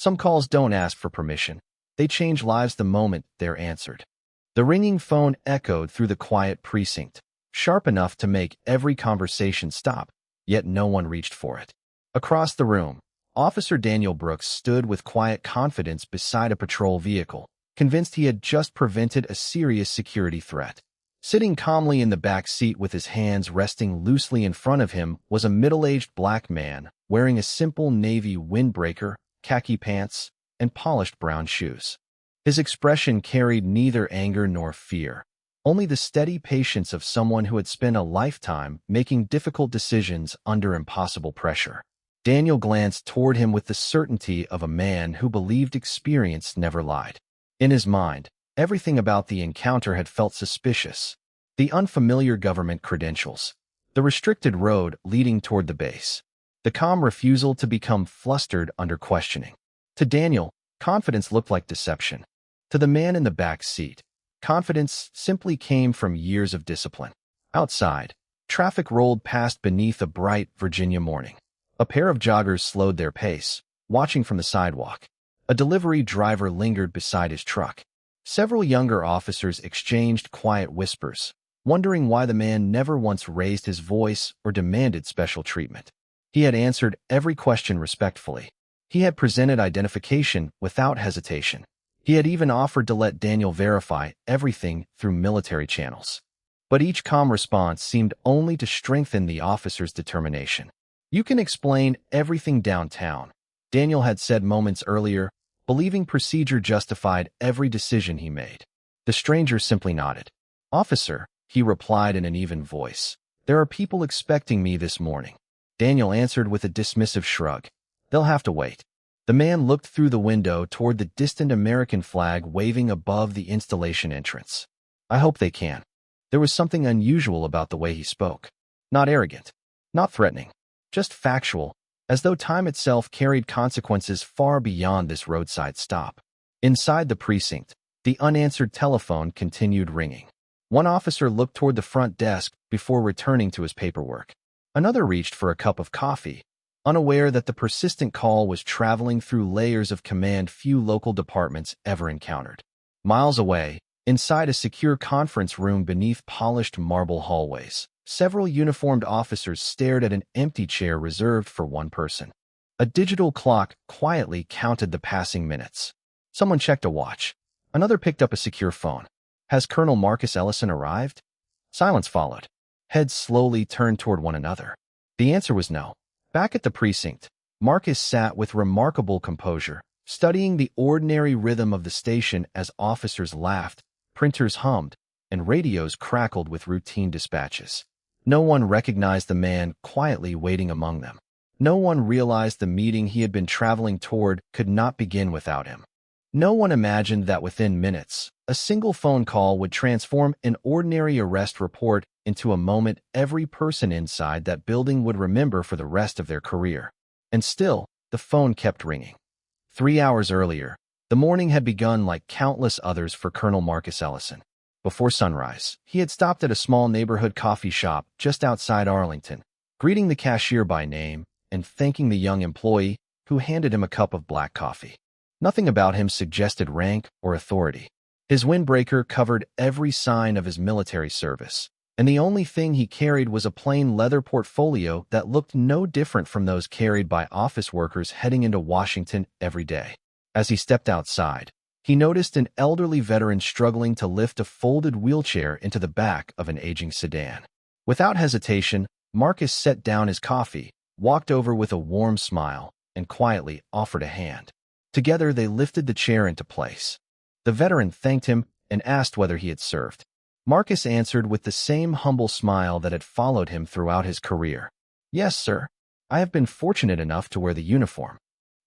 Some calls don't ask for permission. They change lives the moment they're answered. The ringing phone echoed through the quiet precinct, sharp enough to make every conversation stop, yet no one reached for it. Across the room, Officer Daniel Brooks stood with quiet confidence beside a patrol vehicle, convinced he had just prevented a serious security threat. Sitting calmly in the back seat with his hands resting loosely in front of him was a middle-aged black man wearing a simple navy windbreaker, khaki pants, and polished brown shoes. His expression carried neither anger nor fear, only the steady patience of someone who had spent a lifetime making difficult decisions under impossible pressure. Daniel glanced toward him with the certainty of a man who believed experience never lied. In his mind, everything about the encounter had felt suspicious. The unfamiliar government credentials, the restricted road leading toward the base, the calm refusal to become flustered under questioning. To Daniel, confidence looked like deception. To the man in the back seat, confidence simply came from years of discipline. Outside, traffic rolled past beneath a bright Virginia morning. A pair of joggers slowed their pace, watching from the sidewalk. A delivery driver lingered beside his truck. Several younger officers exchanged quiet whispers, wondering why the man never once raised his voice or demanded special treatment. He had answered every question respectfully. He had presented identification without hesitation. He had even offered to let Daniel verify everything through military channels. But each calm response seemed only to strengthen the officer's determination. "You can explain everything downtown," Daniel had said moments earlier, believing procedure justified every decision he made. The stranger simply nodded. "Officer," he replied in an even voice, "there are people expecting me this morning." Daniel answered with a dismissive shrug. "They'll have to wait." The man looked through the window toward the distant American flag waving above the installation entrance. "I hope they can." There was something unusual about the way he spoke. Not arrogant, not threatening, just factual, as though time itself carried consequences far beyond this roadside stop. Inside the precinct, the unanswered telephone continued ringing. One officer looked toward the front desk before returning to his paperwork. Another reached for a cup of coffee, unaware that the persistent call was traveling through layers of command few local departments ever encountered. Miles away, inside a secure conference room beneath polished marble hallways, several uniformed officers stared at an empty chair reserved for one person. A digital clock quietly counted the passing minutes. Someone checked a watch. Another picked up a secure phone. "Has Colonel Marcus Ellison arrived?" Silence followed. Heads slowly turned toward one another. The answer was no. Back at the precinct, Marcus sat with remarkable composure, studying the ordinary rhythm of the station as officers laughed, printers hummed, and radios crackled with routine dispatches. No one recognized the man quietly waiting among them. No one realized the meeting he had been traveling toward could not begin without him. No one imagined that within minutes, a single phone call would transform an ordinary arrest report into a moment every person inside that building would remember for the rest of their career. And still, the phone kept ringing. 3 hours earlier, the morning had begun like countless others for Colonel Marcus Ellison. Before sunrise, he had stopped at a small neighborhood coffee shop just outside Arlington, greeting the cashier by name and thanking the young employee who handed him a cup of black coffee. Nothing about him suggested rank or authority. His windbreaker covered every sign of his military service, and the only thing he carried was a plain leather portfolio that looked no different from those carried by office workers heading into Washington every day. As he stepped outside, he noticed an elderly veteran struggling to lift a folded wheelchair into the back of an aging sedan. Without hesitation, Marcus set down his coffee, walked over with a warm smile, and quietly offered a hand. Together they lifted the chair into place. The veteran thanked him and asked whether he had served. Marcus answered with the same humble smile that had followed him throughout his career. "Yes, sir. I have been fortunate enough to wear the uniform."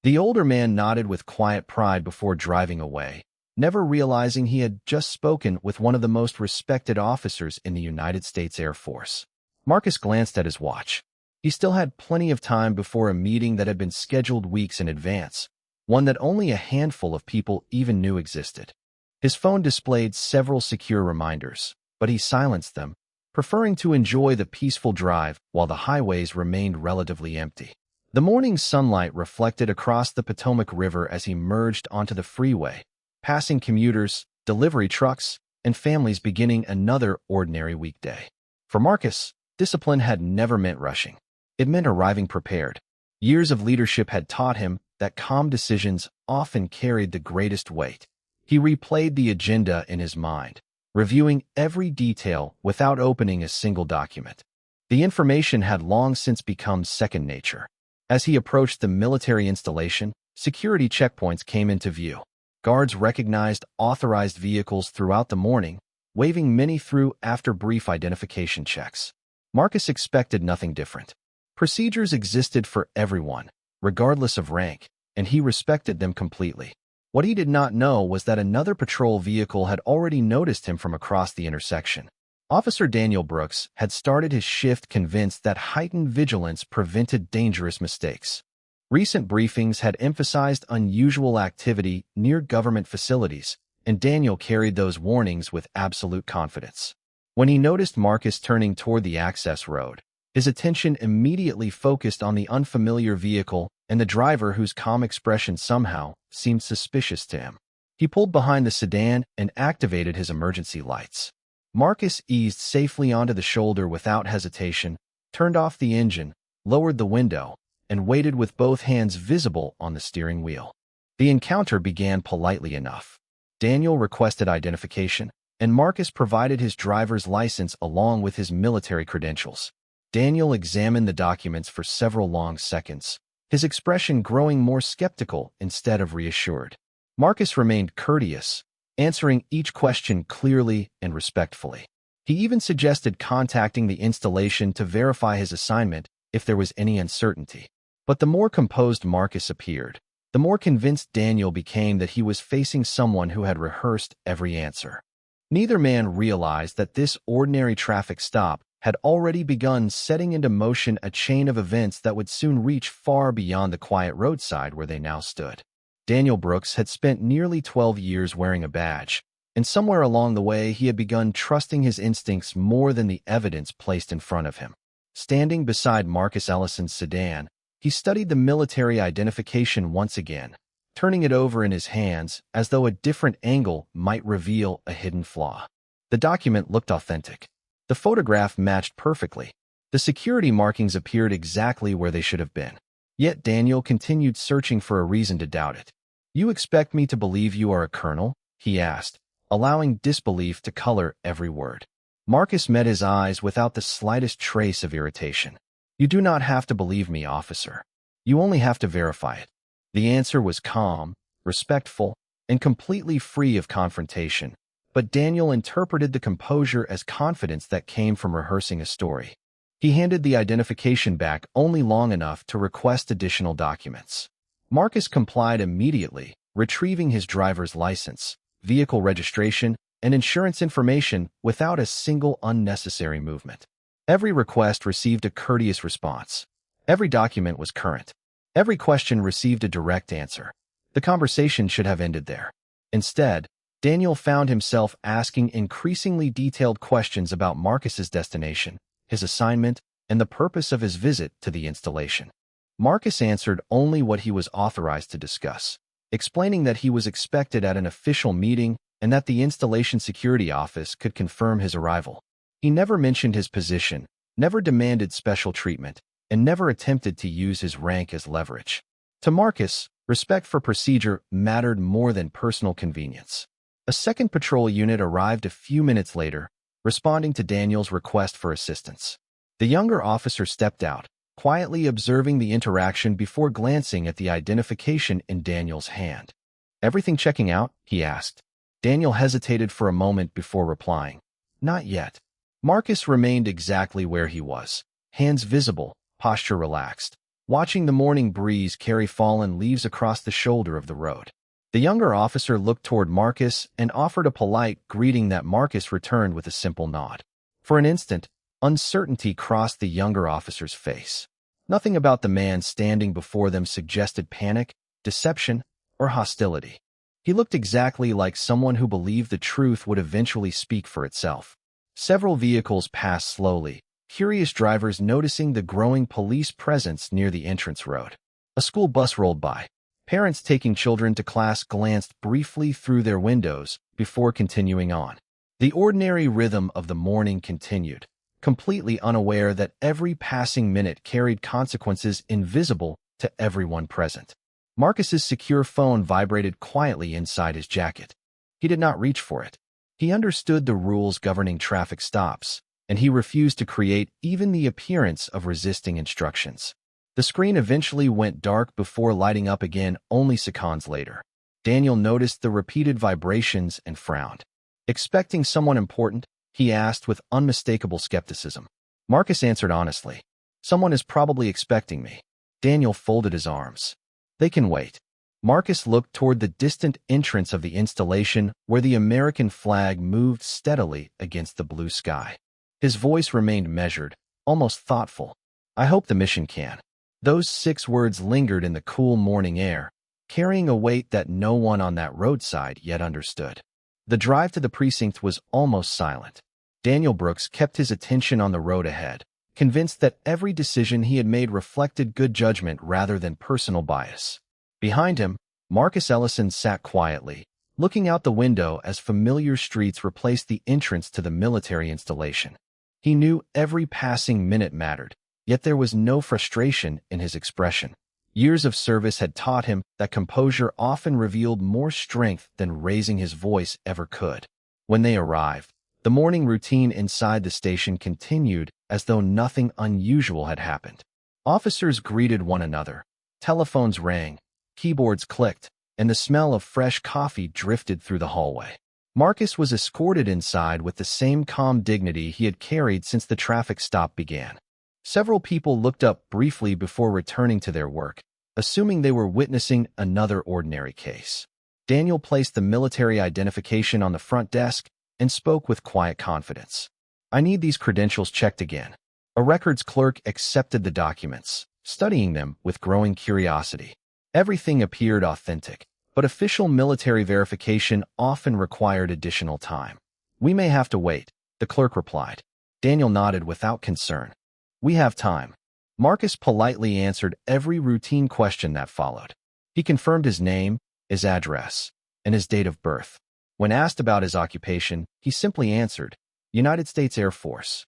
The older man nodded with quiet pride before driving away, never realizing he had just spoken with one of the most respected officers in the United States Air Force. Marcus glanced at his watch. He still had plenty of time before a meeting that had been scheduled weeks in advance, one that only a handful of people even knew existed. His phone displayed several secure reminders, but he silenced them, preferring to enjoy the peaceful drive while the highways remained relatively empty. The morning sunlight reflected across the Potomac River as he merged onto the freeway, passing commuters, delivery trucks, and families beginning another ordinary weekday. For Marcus, discipline had never meant rushing. It meant arriving prepared. Years of leadership had taught him that calm decisions often carried the greatest weight. He replayed the agenda in his mind, reviewing every detail without opening a single document. The information had long since become second nature. As he approached the military installation, security checkpoints came into view. Guards recognized authorized vehicles throughout the morning, waving many through after brief identification checks. Marcus expected nothing different. Procedures existed for everyone, regardless of rank, and he respected them completely. What he did not know was that another patrol vehicle had already noticed him from across the intersection. Officer Daniel Brooks had started his shift convinced that heightened vigilance prevented dangerous mistakes. Recent briefings had emphasized unusual activity near government facilities, and Daniel carried those warnings with absolute confidence. When he noticed Marcus turning toward the access road, his attention immediately focused on the unfamiliar vehicle and the driver whose calm expression somehow seemed suspicious to him. He pulled behind the sedan and activated his emergency lights. Marcus eased safely onto the shoulder without hesitation, turned off the engine, lowered the window, and waited with both hands visible on the steering wheel. The encounter began politely enough. Daniel requested identification, and Marcus provided his driver's license along with his military credentials. Daniel examined the documents for several long seconds, his expression growing more skeptical instead of reassured. Marcus remained courteous, answering each question clearly and respectfully. He even suggested contacting the installation to verify his assignment if there was any uncertainty. But the more composed Marcus appeared, the more convinced Daniel became that he was facing someone who had rehearsed every answer. Neither man realized that this ordinary traffic stop had already begun setting into motion a chain of events that would soon reach far beyond the quiet roadside where they now stood. Daniel Brooks had spent nearly 12 years wearing a badge, and somewhere along the way he had begun trusting his instincts more than the evidence placed in front of him. Standing beside Marcus Ellison's sedan, he studied the military identification once again, turning it over in his hands as though a different angle might reveal a hidden flaw. The document looked authentic. The photograph matched perfectly. The security markings appeared exactly where they should have been. Yet Daniel continued searching for a reason to doubt it. "You expect me to believe you are a colonel?" he asked, allowing disbelief to color every word. Marcus met his eyes without the slightest trace of irritation. "You do not have to believe me, officer. You only have to verify it." The answer was calm, respectful, and completely free of confrontation, but Daniel interpreted the composure as confidence that came from rehearsing a story. He handed the identification back only long enough to request additional documents. Marcus complied immediately, retrieving his driver's license, vehicle registration, and insurance information without a single unnecessary movement. Every request received a courteous response. Every document was current. Every question received a direct answer. The conversation should have ended there. Instead, Daniel found himself asking increasingly detailed questions about Marcus's destination, his assignment, and the purpose of his visit to the installation. Marcus answered only what he was authorized to discuss, explaining that he was expected at an official meeting and that the installation security office could confirm his arrival. He never mentioned his position, never demanded special treatment, and never attempted to use his rank as leverage. To Marcus, respect for procedure mattered more than personal convenience. A second patrol unit arrived a few minutes later, responding to Daniel's request for assistance. The younger officer stepped out, quietly observing the interaction before glancing at the identification in Daniel's hand. "Everything checking out?" he asked. Daniel hesitated for a moment before replying. "Not yet." Marcus remained exactly where he was, hands visible, posture relaxed, watching the morning breeze carry fallen leaves across the shoulder of the road. The younger officer looked toward Marcus and offered a polite greeting that Marcus returned with a simple nod. For an instant, uncertainty crossed the younger officer's face. Nothing about the man standing before them suggested panic, deception, or hostility. He looked exactly like someone who believed the truth would eventually speak for itself. Several vehicles passed slowly, curious drivers noticing the growing police presence near the entrance road. A school bus rolled by. Parents taking children to class glanced briefly through their windows before continuing on. The ordinary rhythm of the morning continued, completely unaware that every passing minute carried consequences invisible to everyone present. Marcus's secure phone vibrated quietly inside his jacket. He did not reach for it. He understood the rules governing traffic stops, and he refused to create even the appearance of resisting instructions. The screen eventually went dark before lighting up again only seconds later. Daniel noticed the repeated vibrations and frowned. Expecting someone important, he asked with unmistakable skepticism. Marcus answered honestly. Someone is probably expecting me. Daniel folded his arms. They can wait. Marcus looked toward the distant entrance of the installation where the American flag moved steadily against the blue sky. His voice remained measured, almost thoughtful. I hope the mission can. Those 6 words lingered in the cool morning air, carrying a weight that no one on that roadside yet understood. The drive to the precinct was almost silent. Daniel Brooks kept his attention on the road ahead, convinced that every decision he had made reflected good judgment rather than personal bias. Behind him, Marcus Ellison sat quietly, looking out the window as familiar streets replaced the entrance to the military installation. He knew every passing minute mattered, yet there was no frustration in his expression. Years of service had taught him that composure often revealed more strength than raising his voice ever could. When they arrived, the morning routine inside the station continued as though nothing unusual had happened. Officers greeted one another. Telephones rang, keyboards clicked, and the smell of fresh coffee drifted through the hallway. Marcus was escorted inside with the same calm dignity he had carried since the traffic stop began. Several people looked up briefly before returning to their work, assuming they were witnessing another ordinary case. Daniel placed the military identification on the front desk and spoke with quiet confidence. I need these credentials checked again. A records clerk accepted the documents, studying them with growing curiosity. Everything appeared authentic, but official military verification often required additional time. We may have to wait, the clerk replied. Daniel nodded without concern. We have time. Marcus politely answered every routine question that followed. He confirmed his name, his address, and his date of birth. When asked about his occupation, he simply answered, United States Air Force.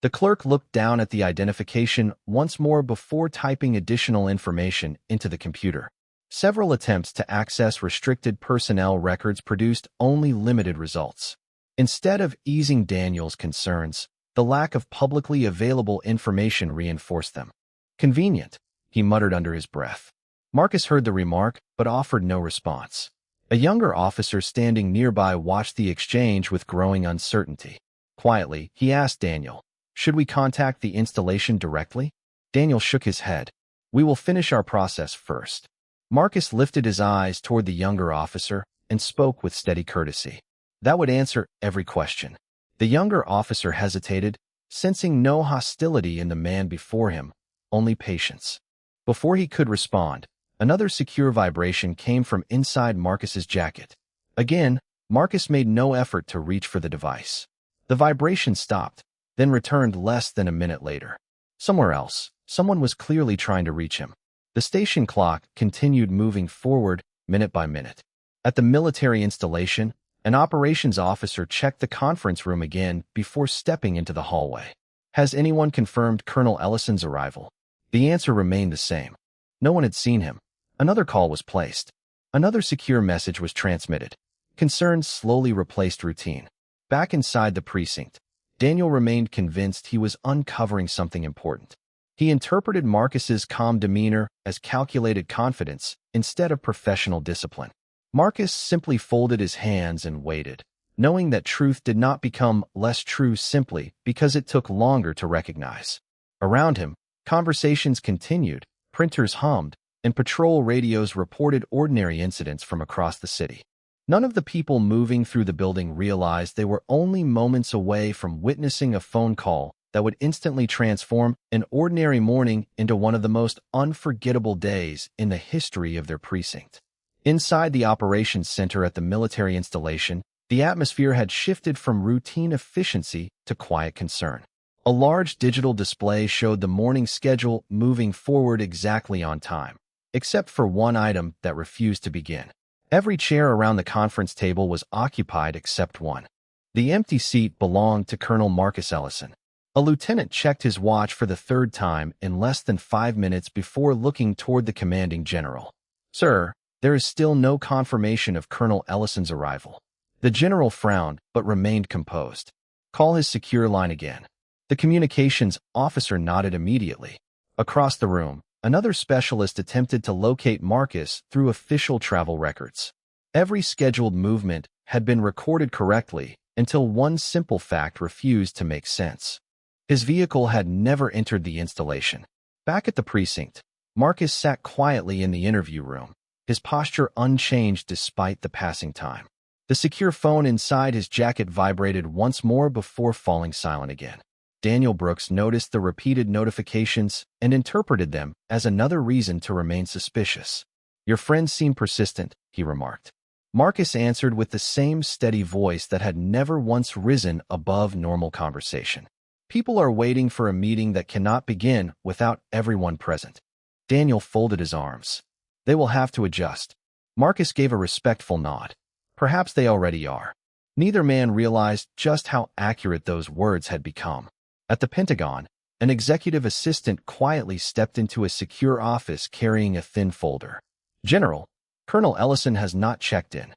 The clerk looked down at the identification once more before typing additional information into the computer. Several attempts to access restricted personnel records produced only limited results. Instead of easing Daniel's concerns, the lack of publicly available information reinforced them. Convenient, he muttered under his breath. Marcus heard the remark, but offered no response. A younger officer standing nearby watched the exchange with growing uncertainty. Quietly, he asked Daniel, should we contact the installation directly? Daniel shook his head. We will finish our process first. Marcus lifted his eyes toward the younger officer and spoke with steady courtesy. That would answer every question. The younger officer hesitated, sensing no hostility in the man before him, only patience. Before he could respond, another secure vibration came from inside Marcus's jacket. Again, Marcus made no effort to reach for the device. The vibration stopped, then returned less than a minute later. Somewhere else, someone was clearly trying to reach him. The station clock continued moving forward, minute by minute. At the military installation, an operations officer checked the conference room again before stepping into the hallway. Has anyone confirmed Colonel Ellison's arrival? The answer remained the same. No one had seen him. Another call was placed. Another secure message was transmitted. Concerns slowly replaced routine. Back inside the precinct, Daniel remained convinced he was uncovering something important. He interpreted Marcus's calm demeanor as calculated confidence instead of professional discipline. Marcus simply folded his hands and waited, knowing that truth did not become less true simply because it took longer to recognize. Around him, conversations continued, printers hummed, and patrol radios reported ordinary incidents from across the city. None of the people moving through the building realized they were only moments away from witnessing a phone call that would instantly transform an ordinary morning into one of the most unforgettable days in the history of their precinct. Inside the operations center at the military installation, the atmosphere had shifted from routine efficiency to quiet concern. A large digital display showed the morning schedule moving forward exactly on time, except for one item that refused to begin. Every chair around the conference table was occupied except one. The empty seat belonged to Colonel Marcus Ellison. A lieutenant checked his watch for the third time in less than 5 minutes before looking toward the commanding general. "Sir, there is still no confirmation of Colonel Ellison's arrival." The general frowned but remained composed. "Call his secure line again." The communications officer nodded immediately. Across the room, another specialist attempted to locate Marcus through official travel records. Every scheduled movement had been recorded correctly until one simple fact refused to make sense. His vehicle had never entered the installation. Back at the precinct, Marcus sat quietly in the interview room, his posture unchanged despite the passing time. The secure phone inside his jacket vibrated once more before falling silent again. Daniel Brooks noticed the repeated notifications and interpreted them as another reason to remain suspicious. "Your friends seem persistent," he remarked. Marcus answered with the same steady voice that had never once risen above normal conversation. "People are waiting for a meeting that cannot begin without everyone present." Daniel folded his arms. "They will have to adjust." Marcus gave a respectful nod. "Perhaps they already are." Neither man realized just how accurate those words had become. At the Pentagon, an executive assistant quietly stepped into a secure office carrying a thin folder. "General, Colonel Ellison has not checked in."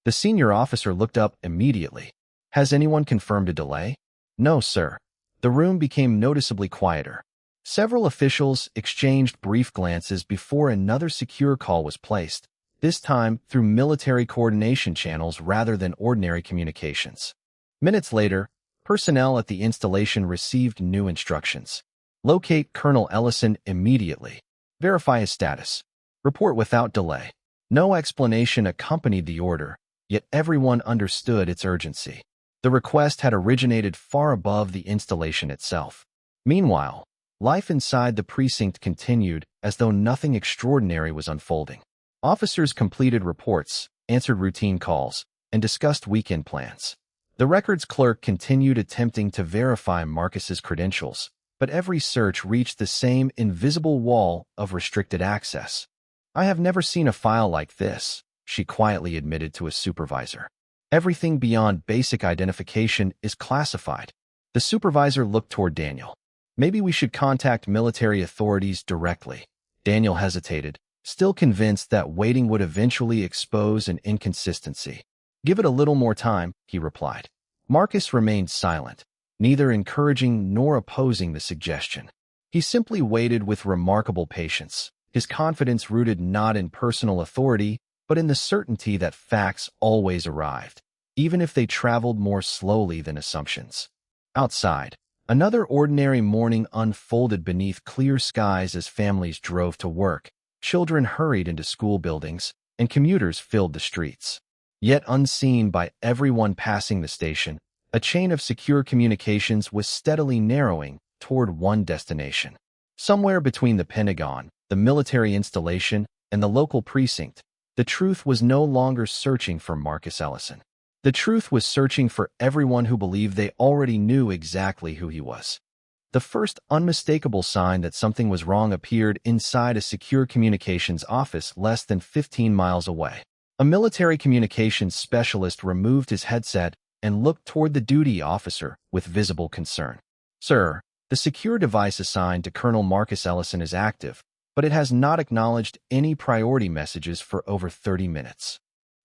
The senior officer looked up immediately. "Has anyone confirmed a delay?" "No, sir." The room became noticeably quieter. Several officials exchanged brief glances before another secure call was placed, this time through military coordination channels rather than ordinary communications. Minutes later, personnel at the installation received new instructions. "Locate Colonel Ellison immediately. Verify his status. Report without delay." No explanation accompanied the order, yet everyone understood its urgency. The request had originated far above the installation itself. Meanwhile, life inside the precinct continued as though nothing extraordinary was unfolding. Officers completed reports, answered routine calls, and discussed weekend plans. The records clerk continued attempting to verify Marcus's credentials, but every search reached the same invisible wall of restricted access. "I have never seen a file like this," she quietly admitted to a supervisor. "Everything beyond basic identification is classified." The supervisor looked toward Daniel. "Maybe we should contact military authorities directly." Daniel hesitated, still convinced that waiting would eventually expose an inconsistency. "Give it a little more time," he replied. Marcus remained silent, neither encouraging nor opposing the suggestion. He simply waited with remarkable patience, his confidence rooted not in personal authority, but in the certainty that facts always arrived, even if they traveled more slowly than assumptions. Outside, another ordinary morning unfolded beneath clear skies as families drove to work, children hurried into school buildings, and commuters filled the streets. Yet unseen by everyone passing the station, a chain of secure communications was steadily narrowing toward one destination. Somewhere between the Pentagon, the military installation, and the local precinct, the truth was no longer searching for Marcus Ellison. The truth was searching for everyone who believed they already knew exactly who he was. The first unmistakable sign that something was wrong appeared inside a secure communications office less than 15 miles away. A military communications specialist removed his headset and looked toward the duty officer with visible concern. "Sir, the secure device assigned to Colonel Marcus Ellison is active, but it has not acknowledged any priority messages for over 30 minutes.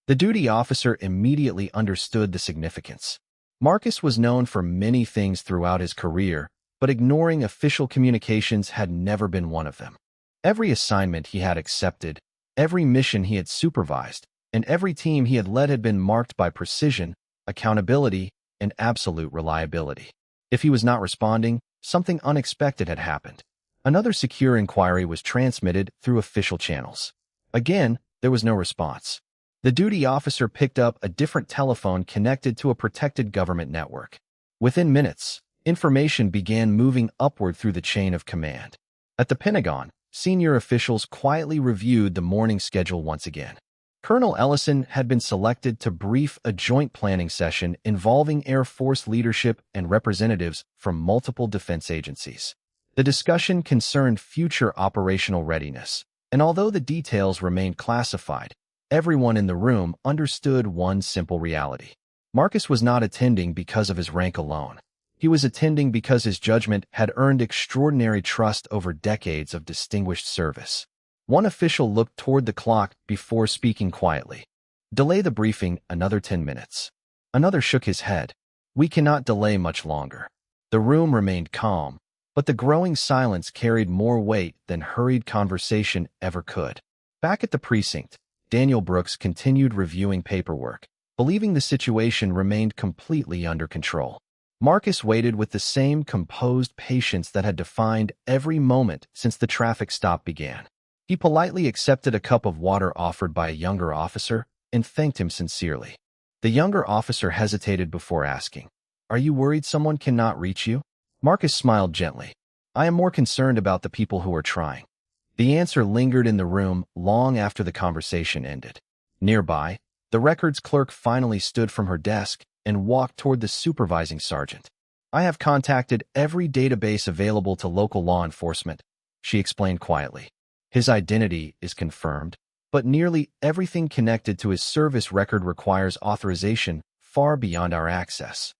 The duty officer immediately understood the significance. Marcus was known for many things throughout his career, but ignoring official communications had never been one of them. Every assignment he had accepted, every mission he had supervised, and every team he had led had been marked by precision, accountability, and absolute reliability. If he was not responding, something unexpected had happened. Another secure inquiry was transmitted through official channels. Again, there was no response. The duty officer picked up a different telephone connected to a protected government network. Within minutes, information began moving upward through the chain of command. At the Pentagon, senior officials quietly reviewed the morning schedule once again. Colonel Ellison had been selected to brief a joint planning session involving Air Force leadership and representatives from multiple defense agencies. The discussion concerned future operational readiness, and although the details remained classified, everyone in the room understood one simple reality. Marcus was not attending because of his rank alone. He was attending because his judgment had earned extraordinary trust over decades of distinguished service. One official looked toward the clock before speaking quietly. "Delay the briefing another 10 minutes. Another shook his head. "We cannot delay much longer." The room remained calm, but the growing silence carried more weight than hurried conversation ever could. Back at the precinct, Daniel Brooks continued reviewing paperwork, believing the situation remained completely under control. Marcus waited with the same composed patience that had defined every moment since the traffic stop began. He politely accepted a cup of water offered by a younger officer and thanked him sincerely. The younger officer hesitated before asking, "Are you worried someone cannot reach you?" Marcus smiled gently. "I am more concerned about the people who are trying." The answer lingered in the room long after the conversation ended. Nearby, the records clerk finally stood from her desk and walked toward the supervising sergeant. "I have contacted every database available to local law enforcement," she explained quietly. "His identity is confirmed, but nearly everything connected to his service record requires authorization far beyond our access."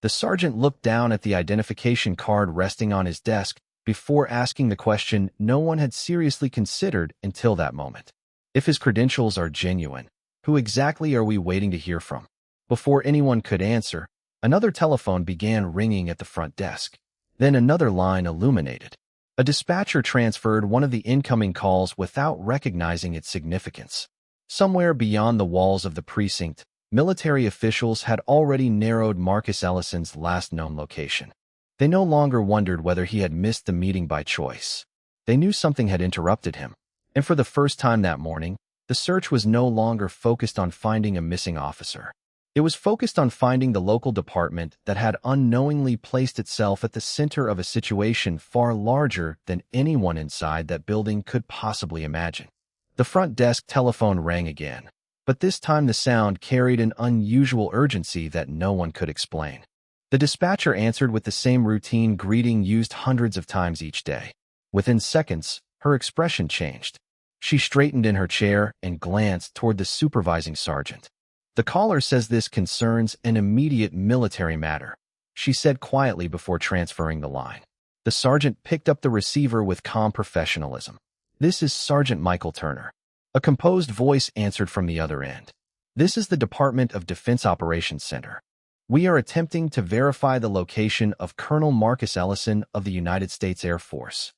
The sergeant looked down at the identification card resting on his desk before asking the question no one had seriously considered until that moment. "If his credentials are genuine, who exactly are we waiting to hear from?" Before anyone could answer, another telephone began ringing at the front desk. Then another line illuminated. A dispatcher transferred one of the incoming calls without recognizing its significance. Somewhere beyond the walls of the precinct, military officials had already narrowed Marcus Ellison's last known location. They no longer wondered whether he had missed the meeting by choice. They knew something had interrupted him, and for the first time that morning, the search was no longer focused on finding a missing officer. It was focused on finding the local department that had unknowingly placed itself at the center of a situation far larger than anyone inside that building could possibly imagine. The front desk telephone rang again, but this time the sound carried an unusual urgency that no one could explain. The dispatcher answered with the same routine greeting used hundreds of times each day. Within seconds, her expression changed. She straightened in her chair and glanced toward the supervising sergeant. "The caller says this concerns an immediate military matter," she said quietly before transferring the line. The sergeant picked up the receiver with calm professionalism. "This is Sergeant Michael Turner." A composed voice answered from the other end. "This is the Department of Defense Operations Center. We are attempting to verify the location of Colonel Marcus Ellison of the United States Air Force."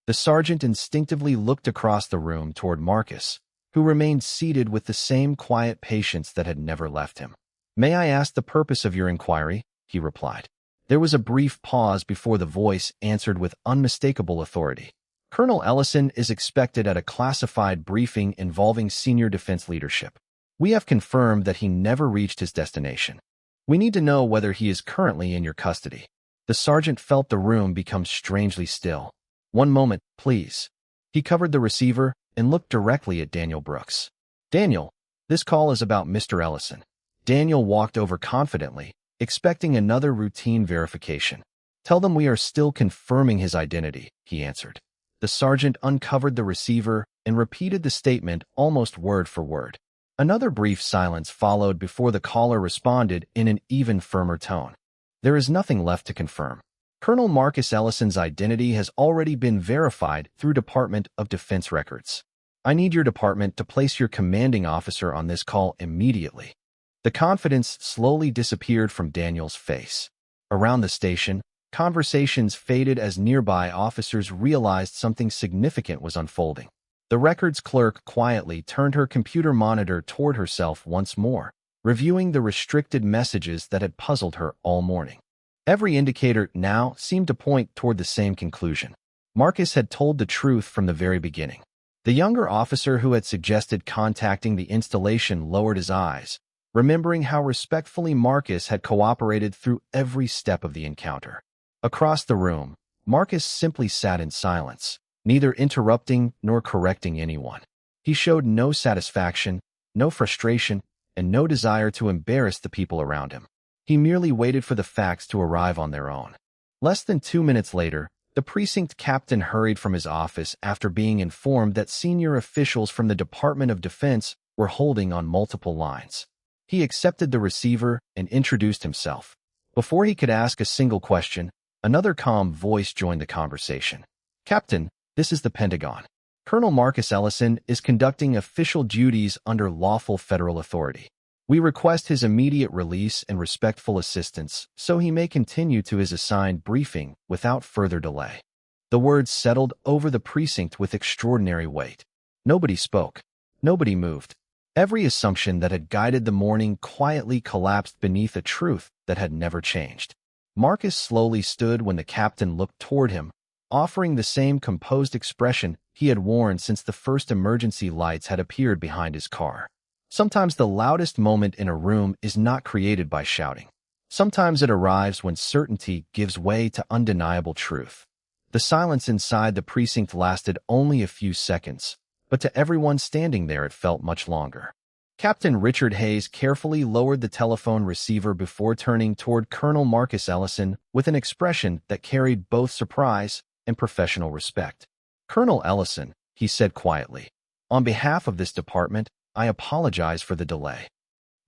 The sergeant instinctively looked across the room toward Marcus, who remained seated with the same quiet patience that had never left him. "May I ask the purpose of your inquiry?" he replied. There was a brief pause before the voice answered with unmistakable authority. "Colonel Ellison is expected at a classified briefing involving senior defense leadership. We have confirmed that he never reached his destination. We need to know whether he is currently in your custody." The sergeant felt the room become strangely still. "One moment, please." He covered the receiver and looked directly at Daniel Brooks. "Daniel, this call is about Mr. Ellison." Daniel walked over confidently, expecting another routine verification. "Tell them we are still confirming his identity," he answered. The sergeant uncovered the receiver and repeated the statement almost word for word. Another brief silence followed before the caller responded in an even firmer tone. "There is nothing left to confirm. Colonel Marcus Ellison's identity has already been verified through Department of Defense records. I need your department to place your commanding officer on this call immediately." The confidence slowly disappeared from Daniel's face. Around the station, conversations faded as nearby officers realized something significant was unfolding. The records clerk quietly turned her computer monitor toward herself once more, reviewing the restricted messages that had puzzled her all morning. Every indicator now seemed to point toward the same conclusion. Marcus had told the truth from the very beginning. The younger officer who had suggested contacting the installation lowered his eyes, remembering how respectfully Marcus had cooperated through every step of the encounter. Across the room, Marcus simply sat in silence, neither interrupting nor correcting anyone. He showed no satisfaction, no frustration, and no desire to embarrass the people around him. He merely waited for the facts to arrive on their own. Less than 2 minutes later, the precinct captain hurried from his office after being informed that senior officials from the Department of Defense were holding on multiple lines. He accepted the receiver and introduced himself. Before he could ask a single question, another calm voice joined the conversation. "Captain, this is the Pentagon. Colonel Marcus Ellison is conducting official duties under lawful federal authority. We request his immediate release and respectful assistance so he may continue to his assigned briefing without further delay." The words settled over the precinct with extraordinary weight. Nobody spoke. Nobody moved. Every assumption that had guided the morning quietly collapsed beneath a truth that had never changed. Marcus slowly stood when the captain looked toward him, offering the same composed expression he had worn since the first emergency lights had appeared behind his car. Sometimes the loudest moment in a room is not created by shouting. Sometimes it arrives when certainty gives way to undeniable truth. The silence inside the precinct lasted only a few seconds, but to everyone standing there it felt much longer. Captain Richard Hayes carefully lowered the telephone receiver before turning toward Colonel Marcus Ellison with an expression that carried both surprise and professional respect. "Colonel Ellison," he said quietly, "on behalf of this department, I apologize for the delay."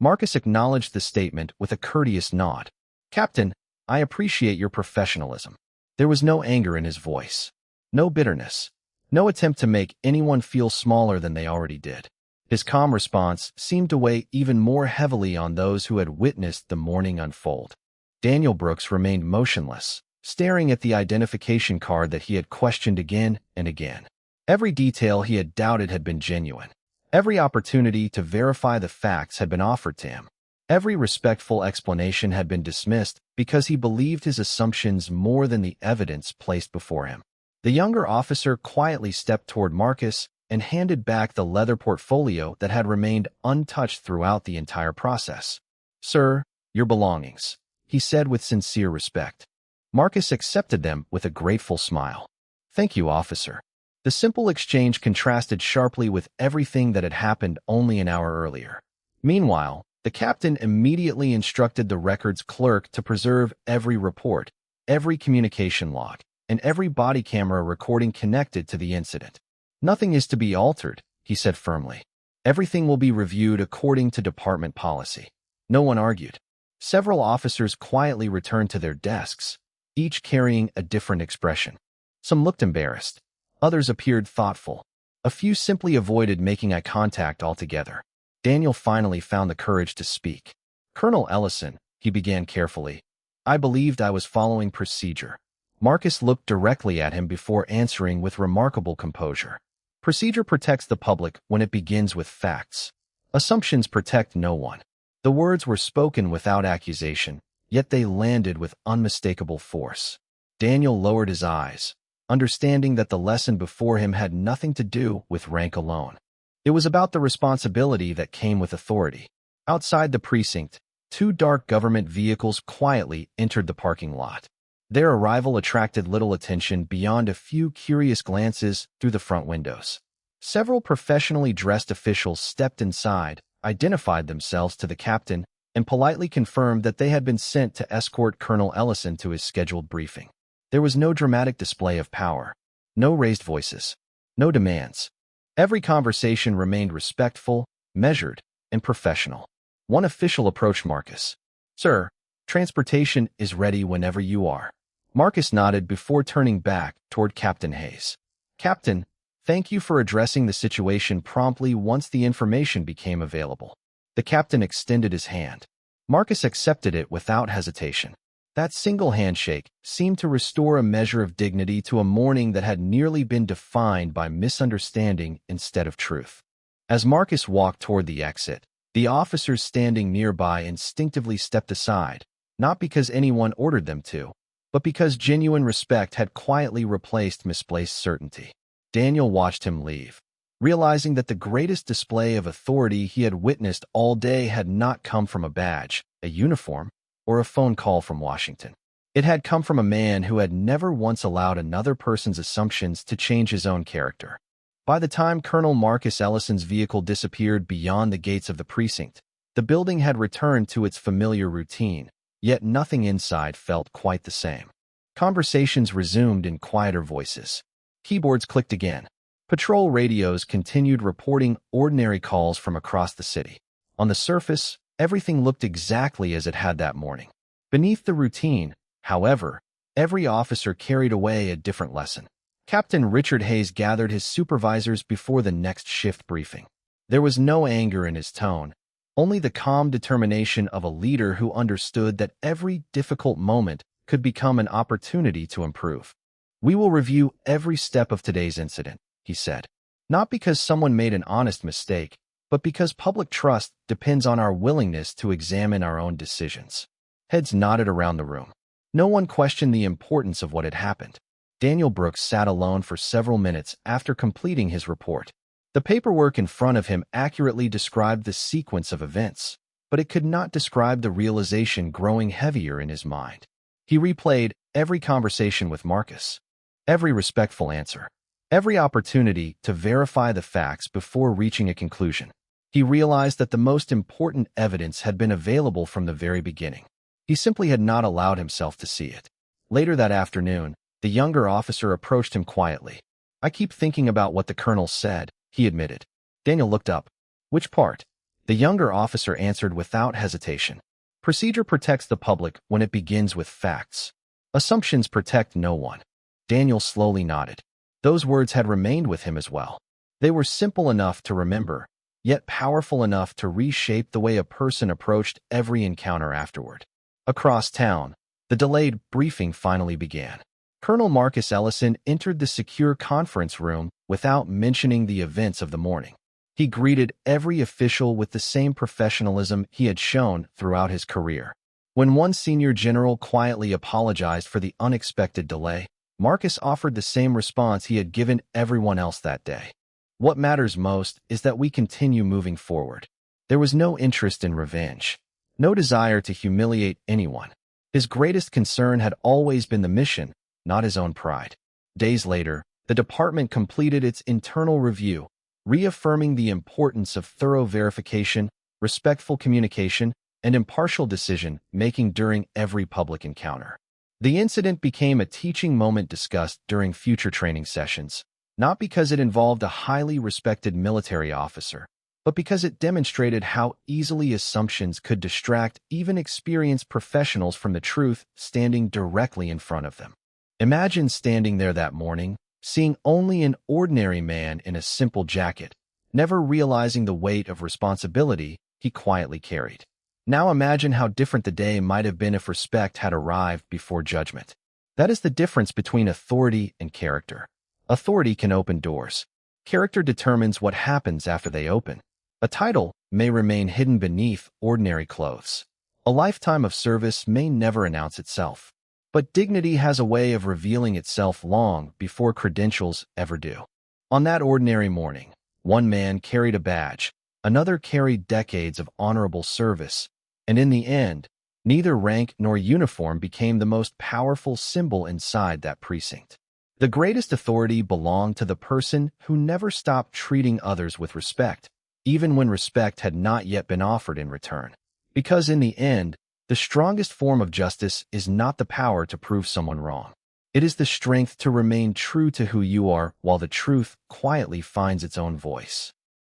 Marcus acknowledged the statement with a courteous nod. "Captain, I appreciate your professionalism." There was no anger in his voice, no bitterness, no attempt to make anyone feel smaller than they already did. His calm response seemed to weigh even more heavily on those who had witnessed the morning unfold. Daniel Brooks remained motionless, staring at the identification card that he had questioned again and again. Every detail he had doubted had been genuine. Every opportunity to verify the facts had been offered to him. Every respectful explanation had been dismissed because he believed his assumptions more than the evidence placed before him. The younger officer quietly stepped toward Marcus and handed back the leather portfolio that had remained untouched throughout the entire process. "Sir, your belongings," he said with sincere respect. Marcus accepted them with a grateful smile. "Thank you, officer." The simple exchange contrasted sharply with everything that had happened only an hour earlier. Meanwhile, the captain immediately instructed the records clerk to preserve every report, every communication log, and every body camera recording connected to the incident. "Nothing is to be altered," he said firmly. "Everything will be reviewed according to department policy." No one argued. Several officers quietly returned to their desks, each carrying a different expression. Some looked embarrassed. Others appeared thoughtful. A few simply avoided making eye contact altogether. Daniel finally found the courage to speak. "Colonel Ellison," he began carefully, "I believed I was following procedure." Marcus looked directly at him before answering with remarkable composure. "Procedure protects the public when it begins with facts. Assumptions protect no one." The words were spoken without accusation, yet they landed with unmistakable force. Daniel lowered his eyes, understanding that the lesson before him had nothing to do with rank alone. It was about the responsibility that came with authority. Outside the precinct, 2 dark government vehicles quietly entered the parking lot. Their arrival attracted little attention beyond a few curious glances through the front windows. Several professionally dressed officials stepped inside, identified themselves to the captain, and politely confirmed that they had been sent to escort Colonel Ellison to his scheduled briefing. There was no dramatic display of power, no raised voices, no demands. Every conversation remained respectful, measured, and professional. One official approached Marcus. "Sir, transportation is ready whenever you are." Marcus nodded before turning back toward Captain Hayes. "Captain, thank you for addressing the situation promptly once the information became available." The captain extended his hand. Marcus accepted it without hesitation. That single handshake seemed to restore a measure of dignity to a morning that had nearly been defined by misunderstanding instead of truth. As Marcus walked toward the exit, the officers standing nearby instinctively stepped aside, not because anyone ordered them to, but because genuine respect had quietly replaced misplaced certainty. Daniel watched him leave, realizing that the greatest display of authority he had witnessed all day had not come from a badge, a uniform, or a phone call from Washington. It had come from a man who had never once allowed another person's assumptions to change his own character. By the time Colonel Marcus Ellison's vehicle disappeared beyond the gates of the precinct, the building had returned to its familiar routine, yet nothing inside felt quite the same. Conversations resumed in quieter voices. Keyboards clicked again. Patrol radios continued reporting ordinary calls from across the city. On the surface, everything looked exactly as it had that morning. Beneath the routine, however, every officer carried away a different lesson. Captain Richard Hayes gathered his supervisors before the next shift briefing. There was no anger in his tone, only the calm determination of a leader who understood that every difficult moment could become an opportunity to improve. "We will review every step of today's incident," he said. "Not because someone made an honest mistake, but because public trust depends on our willingness to examine our own decisions." Heads nodded around the room. No one questioned the importance of what had happened. Daniel Brooks sat alone for several minutes after completing his report. The paperwork in front of him accurately described the sequence of events, but it could not describe the realization growing heavier in his mind. He replayed every conversation with Marcus, every respectful answer, every opportunity to verify the facts before reaching a conclusion. He realized that the most important evidence had been available from the very beginning. He simply had not allowed himself to see it. Later that afternoon, the younger officer approached him quietly. "I keep thinking about what the colonel said," he admitted. Daniel looked up. "Which part?" The younger officer answered without hesitation. "Procedure protects the public when it begins with facts. Assumptions protect no one." Daniel slowly nodded. Those words had remained with him as well. They were simple enough to remember, yet powerful enough to reshape the way a person approached every encounter afterward. Across town, the delayed briefing finally began. Colonel Marcus Ellison entered the secure conference room without mentioning the events of the morning. He greeted every official with the same professionalism he had shown throughout his career. When one senior general quietly apologized for the unexpected delay, Marcus offered the same response he had given everyone else that day. "What matters most is that we continue moving forward." There was no interest in revenge, no desire to humiliate anyone. His greatest concern had always been the mission, not his own pride. Days later, the department completed its internal review, reaffirming the importance of thorough verification, respectful communication, and impartial decision-making during every public encounter. The incident became a teaching moment discussed during future training sessions, not because it involved a highly respected military officer, but because it demonstrated how easily assumptions could distract even experienced professionals from the truth standing directly in front of them. Imagine standing there that morning, seeing only an ordinary man in a simple jacket, never realizing the weight of responsibility he quietly carried. Now imagine how different the day might have been if respect had arrived before judgment. That is the difference between authority and character. Authority can open doors. Character determines what happens after they open. A title may remain hidden beneath ordinary clothes. A lifetime of service may never announce itself. But dignity has a way of revealing itself long before credentials ever do. On that ordinary morning, one man carried a badge, another carried decades of honorable service, and in the end, neither rank nor uniform became the most powerful symbol inside that precinct. The greatest authority belonged to the person who never stopped treating others with respect, even when respect had not yet been offered in return. Because in the end, the strongest form of justice is not the power to prove someone wrong. It is the strength to remain true to who you are while the truth quietly finds its own voice.